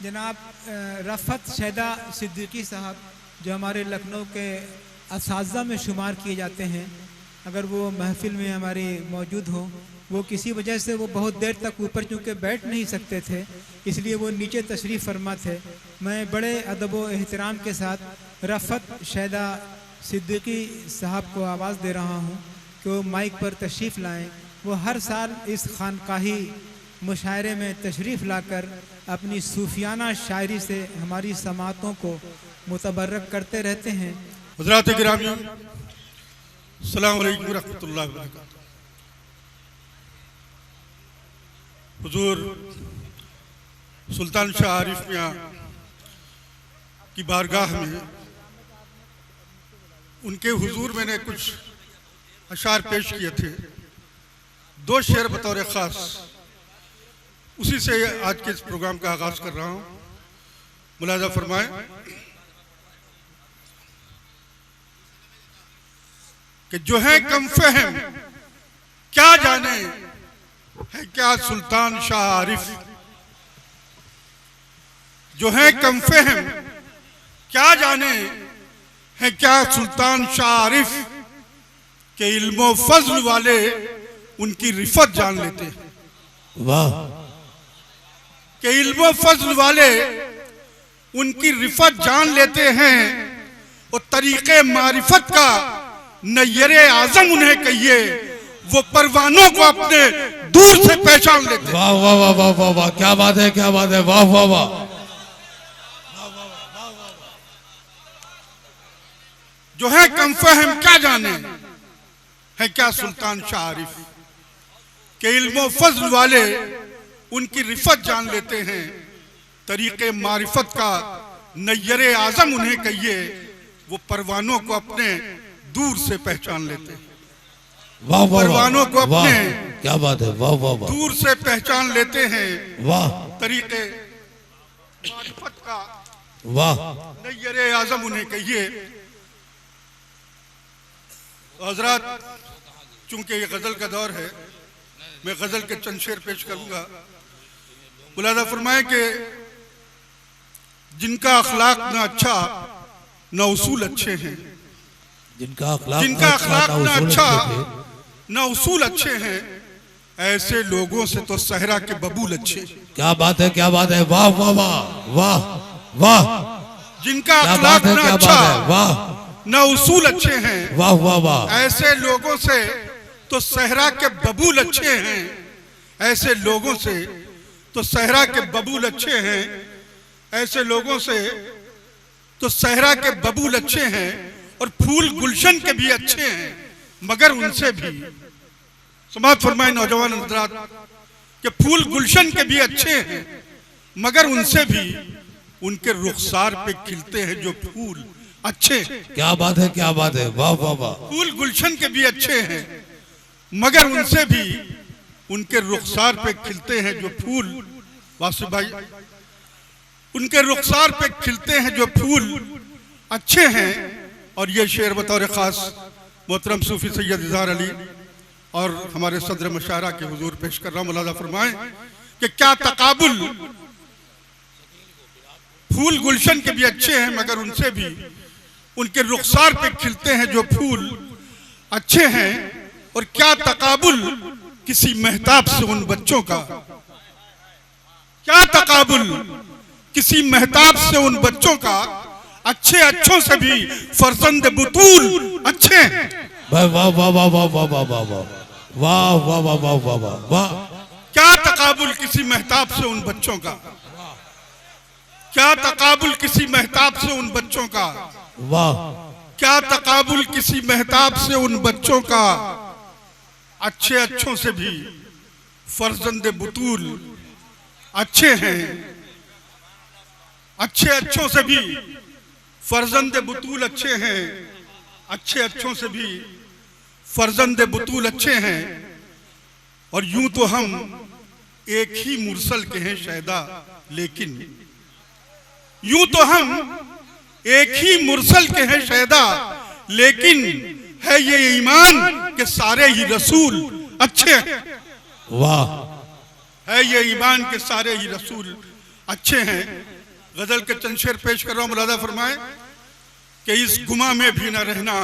जनाब रफ़त शैदा सिद्दीकी साहब जो हमारे लखनऊ के असातिज़ा में शुमार किए जाते हैं, अगर वो महफिल में हमारी मौजूद हो, वो किसी वजह से वो बहुत देर तक ऊपर चूँकि बैठ नहीं सकते थे, इसलिए वो नीचे तशरीफ़ फरमा थे। मैं बड़े अदब व एहतराम के साथ रफ़त शैदा सिद्दीकी साहब को आवाज़ दे रहा हूँ कि वो माइक पर तशरीफ़ लाएँ। वो हर साल इस खानकाही मुशायरे में तशरीफ़ लाकर अपनी सूफियाना शायरी से हमारी समातों को मुतबर्रक करते रहते हैं। हज़रात गिरामी, अस्सलाम वालेकुम व रहमतुल्लाहि व बरकातहू। हुजूर सुल्तान शाह आरिफ मियां की बारगाह में उनके हुजूर मैंने कुछ अशार पेश किए थे, दो शेर बतौर ख़ास, उसी से आज के इस प्रोग्राम का आगाज कर रहा हूँ। मुलाज़ा फरमाएं। कि जो है कम फहम क्या जाने है क्या सुल्तान शाह आरिफ, जो है कम फहम क्या जाने है क्या सुल्तान शाह आरिफ, के इल्मो फज़ल वाले उनकी रिफत जान लेते हैं। वाह। के इल्मो फज़ल वाले उनकी रिफत जान लेते हैं और तरीक़े मारिफत का नय्यरे आज़म उन्हें कहिए, वो परवानों को अपने दूर से पहचान लेते हैं। वाह वाह वाह वाह वाह वाह, क्या बात है, क्या बात है, वाह वाह वाह। जो है कम फहम क्या जाने है क्या सुल्तान शाह आरिफ, के इल्मो फज़ल वाले उनकी रिफत जान लेते हैं, तरीक़े मारिफत का नय्यरे आज़म उन्हें कहिए, वो परवानों को अपने दूर से पहचान लेते हैं। वाह वाह, परवानों को वाह, अपने क्या बात है, वाह वाह वाह, दूर से पहचान लेते हैं। वाह तरीक़े मारिफत का वाह। नय्यरे आज़म उन्हें कहिए। हज़रात, चूंकि ये गज़ल का दौर है, मैं गज़ल के चंद शेर पेश करूंगा। मुलाज़ा फरमाए कि जिनका अखलाक ना अच्छा ना उसूल अच्छे हैं, जिनका अखलाक ना अच्छा ना उसूल अच्छे हैं, ऐसे लोगों से तो सहरा के बबूल अच्छे। क्या बात है, क्या बात है, वाह वाह वाह वाह वाह। जिनका क्या अखलाक बात है, ना क्या अच्छा बात है, वाह ना उसूल अच्छे हैं, वाह वाह वाह। ऐसे लोगों से तो सहरा के बबूल अच्छे हैं, ऐसे लोगों से तो सहरा के बबूल अच्छे हैं, ऐसे लोगों से तो सहरा के बबूल अच्छे हैं, और फूल गुलशन के भी अच्छे हैं, मगर उनसे भी समात फरमाए नौजवान हज़रात कि फूल गुलशन के भी अच्छे हैं, मगर उनसे भी उनके रुखसार पे खिलते हैं जो फूल अच्छे। क्या बात है, क्या बात है, वाह वाह वाह। फूल गुलशन के भी अच्छे हैं, मगर उनसे भी उनके रुखसार पे खिलते हैं जो फूल, वासिफ भाई, उनके रुखसार पे खिलते हैं जो फूल अच्छे हैं। और ये शेर बतौर ख़ास मोहतरम सूफी सैयद इज़हार अली और हमारे सदर मशारा के हुजूर पेश कर रहा हूँ। मुलाज़ा फरमाएं कि क्या तकाबुल, फूल गुलशन के भी अच्छे हैं, मगर उनसे भी उनके रुखसार पे खिलते हैं जो फूल अच्छे हैं। और क्या तकाबुल किसी मेहताब से उन बच्चों का, क्या तकाबुल किसी मेहताब से उन बच्चों का, अच्छे अच्छों से भी फर्जंद बुतूल अच्छे हैं। वाह वाह वाह वाह वाह वाह वाह वाह वाह वाह वाह वाह वाह वाह वाह। क्या तकाबुल किसी मेहताब से उन बच्चों का, क्या तकाबुल किसी मेहताब से उन बच्चों का, वाह। क्या तकाबुल किसी मेहताब से उन बच्चों का, अच्छे अच्छों से भी फर्जंद बुतूल अच्छे हैं, अच्छे अच्छों से भी फर्जंद बुतूल अच्छे हैं, अच्छे अच्छों से भी फर्जंद बुतूल अच्छे हैं। और यूं तो हम एक ही मुरसल के हैं शैदा, लेकिन यूं तो हम एक ही मुरसल के हैं शैदा, लेकिन है ये ईमान के सारे ही रसूल अच्छे हैं। वाह। है ये ईमान के सारे ही रसूल अच्छे हैं। गजल के चंद शेर पेश कर रहा हूं, मुलादा फरमाए कि इस गुमा में भी ना रहना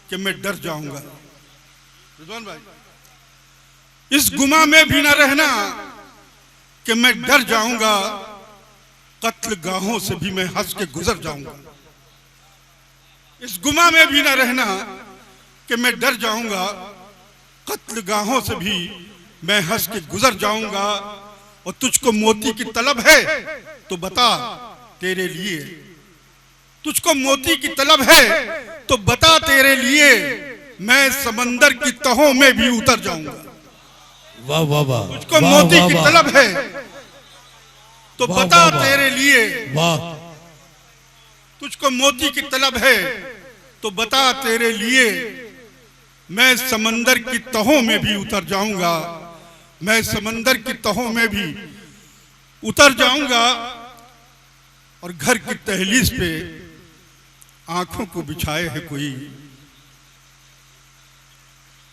कि मैं डर जाऊंगा। रिजवान भाई, इस गुमा में भी ना रहना कि मैं डर जाऊंगा, कत्ल गाहों से भी मैं हंस के गुजर जाऊंगा। इस गुमा में भी ना रहना कि मैं डर जाऊंगा, कत्ल गाहों से भी मैं हंस के गुजर जाऊंगा। और तुझको मोती की तलब है तो बता तेरे लिए, तुझको मोती की तलब है तो बता तेरे लिए, मैं समंदर की तहों में भी उतर जाऊंगा। वाह वाह वाह, तुझको मोती की तलब है तो बता तेरे लिए, वाह, तुझको मोती की तलब है तो बता तेरे लिए, मैं समंदर की तहों में भी उतर जाऊंगा, मैं समंदर की तहों में भी उतर जाऊंगा। और घर की दहलीज पे आंखों को बिछाए है कोई।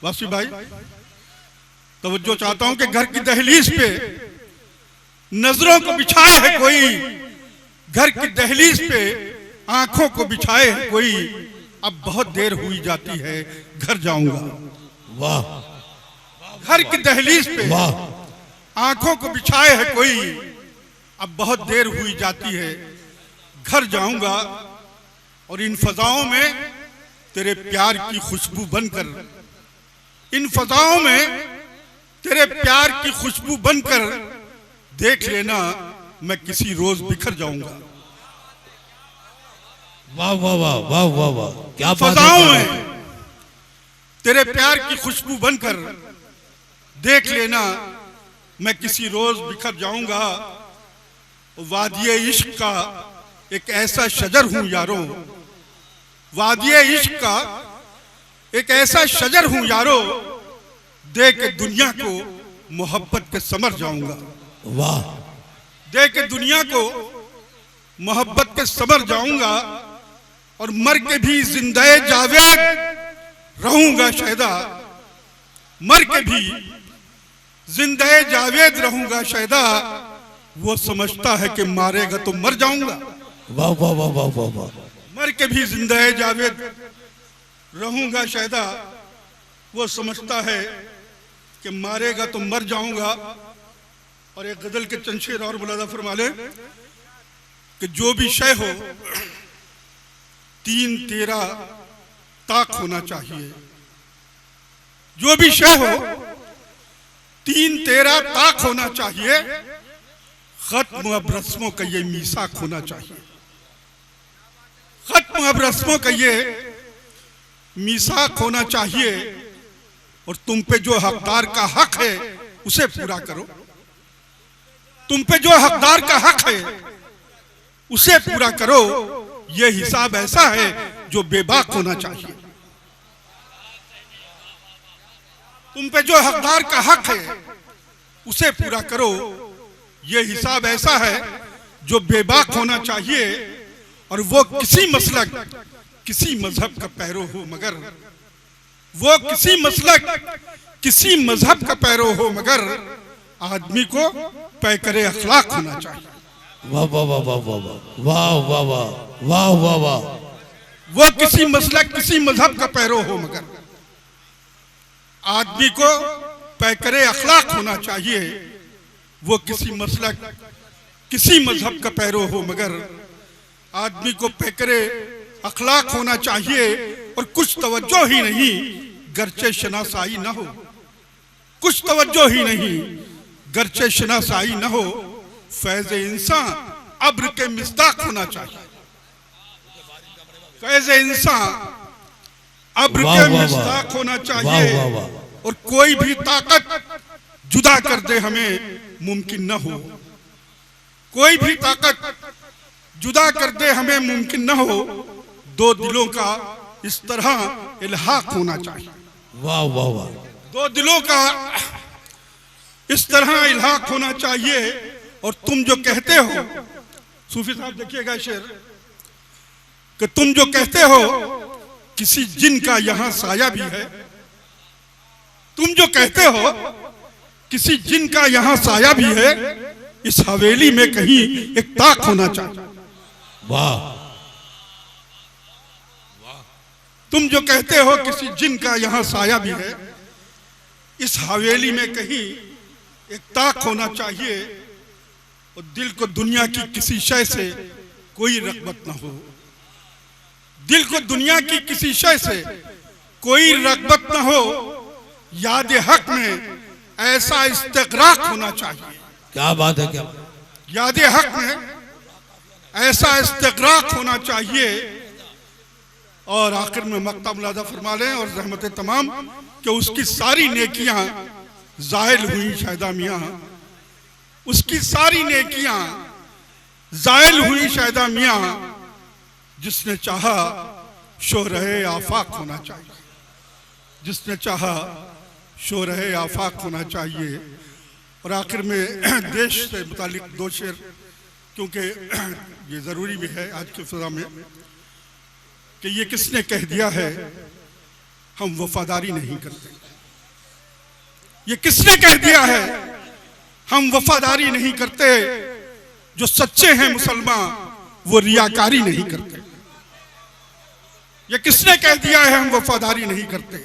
वासी भाई, तवज्जो चाहता हूं कि घर की दहलीज पे नजरों को बिछाए है कोई, घर की दहलीज पे आंखों को बिछाए है कोई, अब बहुत देर हुई जाती है घर जाऊंगा। वाह, घर की दहलीज पे वाह, आंखों को बिछाए है कोई, अब बहुत देर हुई जाती है घर जाऊंगा। और इन फजाओं में तेरे प्यार की खुशबू बनकर, इन फजाओं में तेरे प्यार की खुशबू बनकर देख लेना मैं किसी रोज बिखर जाऊंगा। वाह वाह वाह वाह वाह वाह, क्या बात फजाओं है। में तेरे प्यार की खुशबू बनकर देख लेना मैं किसी रोज बिखर जाऊंगा। वादिये इश्क का एक ऐसा शजर हूं यारो, वादिये इश्क का एक ऐसा शजर हूं यारो, देख के दुनिया को मोहब्बत के समर जाऊंगा। वाह, देख के दुनिया को मोहब्बत के समर जाऊंगा। और मर के भी जिंदाए जावेद रहूंगा शायदा, मर के भी जिंदाए जावेद रहूंगा शायदा, वो समझता है कि मारेगा तो मर जाऊंगा। वाह वाह वाह वाह वाह वाह, मर के भी जिंदाए जावेद रहूंगा शायदा, वो समझता है कि मारेगा तो मर जाऊंगा। और एक गजल के चंद शेर और मुलादा फरमा ले कि जो भी शय हो तीन तेरा ताक होना चाहिए, जो भी शय हो तीन तेरा ताक होना चाहिए, खत्म अब रस्मों का ये मीसाक होना चाहिए, खत्म अब रस्मों का ये मीसाक होना चाहिए। और तुम पे जो हकदार का हक है उसे पूरा करो, तुम पे जो हकदार का हक है उसे पूरा करो, ये हिसाब ऐसा है जो बेबाक होना चाहिए। तुम पे जो हकदार का हक है उसे पूरा करो, ये हिसाब ऐसा है जो बेबाक होना चाहिए। और वो किसी मसलक किसी मजहब का पैरो हो मगर, वो किसी मसलक किसी मजहब का पैरो हो मगर, आदमी को पैकरे अखलाक होना चाहिए। वाह वाह वाह वाह वाह वाह वाह वाह वाह वाह वाह, वो किसी मसलक किसी मजहब का पैरो हो मगर, आदमी को पैकरे अखलाक होना चाहिए। वो किसी मसलक किसी मजहब का पैरो हो मगर, आदमी को पैकरे अखलाक होना चाहिए। और कुछ तवज्जो ही नहीं गरचे शनासाई न हो, कुछ तवज्जो ही नहीं गरचे शनासाई न हो, फैज़ इंसान अब्र के मिस्दाक होना चाहिए, फैज़ इंसान अब्र के मिस्दाक होना चाहिए। और कोई भी ताकत जुदा कर दे हमें मुमकिन न हो, कोई भी ताकत जुदा कर दे हमें मुमकिन न हो, दो दिलों का इस तरह इल्हाक होना चाहिए। वाह वाह वाह, दो दिलों का इस तरह इल्हाक होना चाहिए। और तुम जो कहते हो, सूफी साहब देखिएगा शेर, कि तुम जो कहते हो किसी जिन का यहां साया भी है, तुम जो कहते हो किसी जिन का यहां साया भी है, इस हवेली में कहीं एक ताक होना चाहिए। वाह तुम जो कहते हो किसी जिन का यहाँ साया भी है, इस हवेली में कहीं एक ताक होना चाहिए और दिल को दुनिया की किसी शय से कोई रग़बत ना हो। दिल को दुनिया की किसी शय से कोई रग़बत ना हो। याद हक में ऐसा इस्तिग़राक़ होना चाहिए। क्या बात है, क्या याद हक में ऐसा इस्तिग़राक़ होना चाहिए। और आखिर में मक्ता मुलादा फरमा लें और रहमत तमाम कि उसकी सारी नेकियां ज़ाहिल हुई शाहिदा मियाँ, उसकी सारी नेकियां ज़ाहिल हुई शाहिदा मियाँ। जिसने चाहा शोहरे आफाक होना चाहिए, जिसने चाहा शोहरे आफाक होना चाहिए। और आखिर में देश से मुतालिक दो शेर, क्योंकि ये ज़रूरी भी है आज की फ़िज़ा में, कि ये किसने कह दिया है हम वफादारी नहीं करते। ये किसने कह दिया है हम वफादारी नहीं करते। जो सच्चे हैं मुसलमान वो रियाकारी नहीं करते। ये किसने कह दिया है हम वफादारी नहीं करते।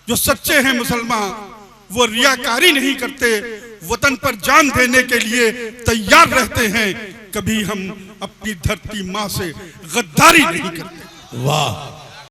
जो सच्चे हैं मुसलमान वो रियाकारी नहीं करते। वतन पर जान देने के लिए तैयार रहते हैं। कभी हम अपनी धरती माँ से गद्दारी नहीं करते। वाह